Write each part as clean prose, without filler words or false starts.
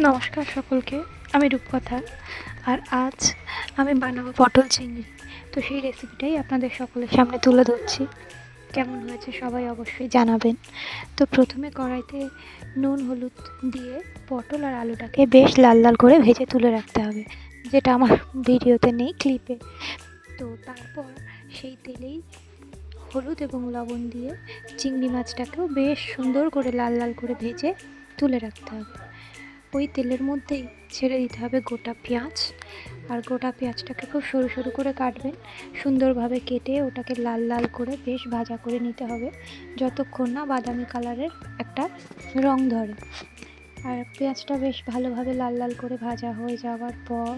নমস্কার সকলকে, আমি রূপকথা। আর আজ আমি বানাবো পটল চিংড়ি। তো সেই রেসিপিটাই আপনাদের সকলের সামনে তুলে ধরছি। কেমন হয়েছে সবাই অবশ্যই জানাবেন। তো প্রথমে কড়াইতে নুন হলুদ দিয়ে পটল আর আলুটাকে বেশ লাল লাল করে ভেজে তুলে রাখতে হবে, যেটা আমার ভিডিওতে নেই, ক্লিপে। তো তারপর সেই তেলেই হলুদ এবং লবণ দিয়ে চিংড়ি মাছটাকেও বেশ সুন্দর করে লাল লাল করে ভেজে তুলে রাখতে হবে। ওই তেলের মধ্যেই ছেড়ে দিতে হবে গোটা পেঁয়াজ। আর গোটা পেঁয়াজটাকে খুব সরু সরু করে কাটবেন, সুন্দরভাবে কেটে ওটাকে লাল লাল করে বেশ ভাজা করে নিতে হবে, যতক্ষণ না বাদামি কালারের একটা রং ধরে। আর পেঁয়াজটা বেশ ভালোভাবে লাল লাল করে ভাজা হয়ে যাওয়ার পর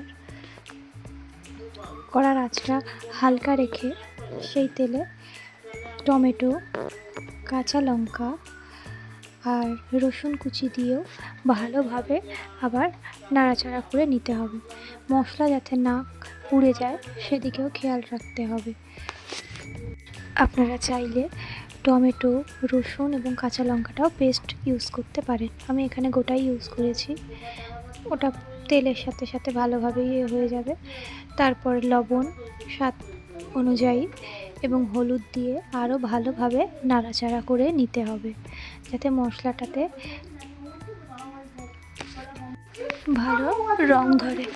কড়ার আঁচটা হালকা রেখে সেই তেলে টমেটো, কাঁচা লঙ্কা আর রসুন কুচি দিয়েও ভালোভাবে আবার নাড়াচাড়া করে নিতে হবে। মশলা যাতে না পুড়ে যায় সেদিকেও খেয়াল রাখতে হবে। আপনারা চাইলে টমেটো, রসুন এবং কাঁচা লঙ্কাটাও পেস্ট ইউজ করতে পারেন। আমি এখানে গোটাই ইউজ করেছি। ওটা তেলের সাথে সাথে ভালোভাবে হয়ে যাবে। তারপর লবণ স্বাদ অনুযায়ী এবং হলুদ দিয়ে আরও ভালোভাবে নাড়াচাড়া করে নিতে হবে, যাতে মশলাটাতে ভালো রং ধরে।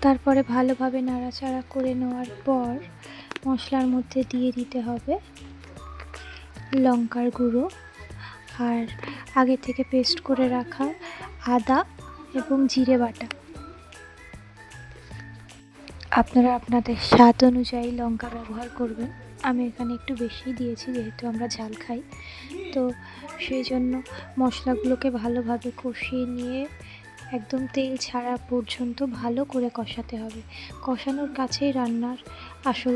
তারপরে ভালোভাবে নাড়াচাড়া করে নেওয়ার পর মশলার মধ্যে দিয়ে দিতে হবে লঙ্কার গুঁড়ো আর আগে থেকে পেস্ট করে রাখা আদা এবং জিরে বাটা। আপনারা আপনাদের স্বাদ অনুযায়ী লঙ্কা ব্যবহার করবেন। আমি এখানে একটু বেশিই দিয়েছি, যেহেতু আমরা ঝাল খাই। তো সেই জন্য মশলাগুলোকে ভালোভাবে কষিয়ে নিয়ে একদম তেল ছাড়া পর্যন্ত ভালো করে কষাতে হবে। কষানোর কাছেই রান্নার আসল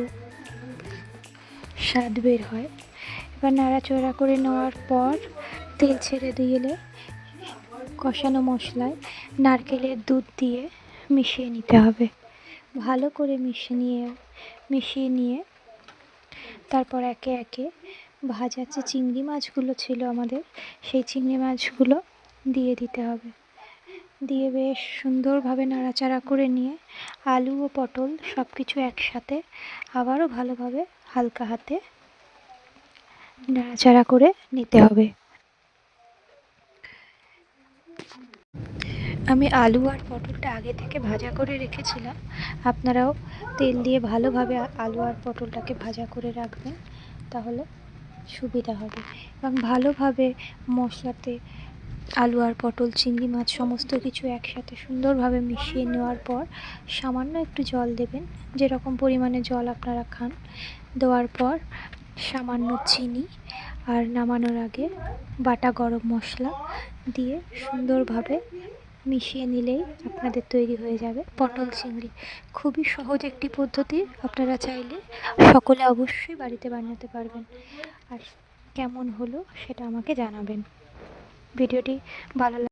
স্বাদ বের হয়। এবার নাড়াচাড়া করে নেওয়ার পর তেল ছেড়ে দিলে কষানো মশলায় নারকেলের দুধ দিয়ে মিশিয়ে নিতে হবে। ভালো করে মিশিয়ে নিয়ে তারপর একে একে ভাজা যে চিংড়ি মাছগুলো ছিল আমাদের, সেই চিংড়ি মাছগুলো দিয়ে দিতে হবে। দিয়ে বেশ সুন্দরভাবে নাড়াচাড়া করে নিয়ে আলু ও পটল সব কিছু একসাথে আবারও ভালোভাবে হালকা হাতে নাড়াচাড়া করে নিতে হবে। আমি আলু আর পটলটা আগে থেকে ভাজা করে রেখেছিলাম। আপনারাও তেল দিয়ে ভালোভাবে আলু আর পটলটাকে ভাজা করে রাখবেন, তাহলে সুবিধা হবে। এবং ভালোভাবে মশলাতে আলু আর পটল, চিংড়ি মাছ সমস্ত কিছু একসাথে সুন্দরভাবে মিশিয়ে নেওয়ার পর সামান্য একটু জল দেবেন, যেরকম পরিমাণে জল আপনারা খান। দেওয়ার পর সামান্য চিনি আর নামানোর আগে বাটা গরম মশলা দিয়ে সুন্দরভাবে মিশিয়ে নিলেই আপনাদের তৈরি হয়ে যাবে পটল চিংড়ি। খুবই সহজ একটি পদ্ধতি, আপনারা চাইলে সকলে অবশ্যই বাড়িতে বানাতে পারবেন। আর কেমন হলো সেটা আমাকে জানাবেন। ভিডিওটি ভালো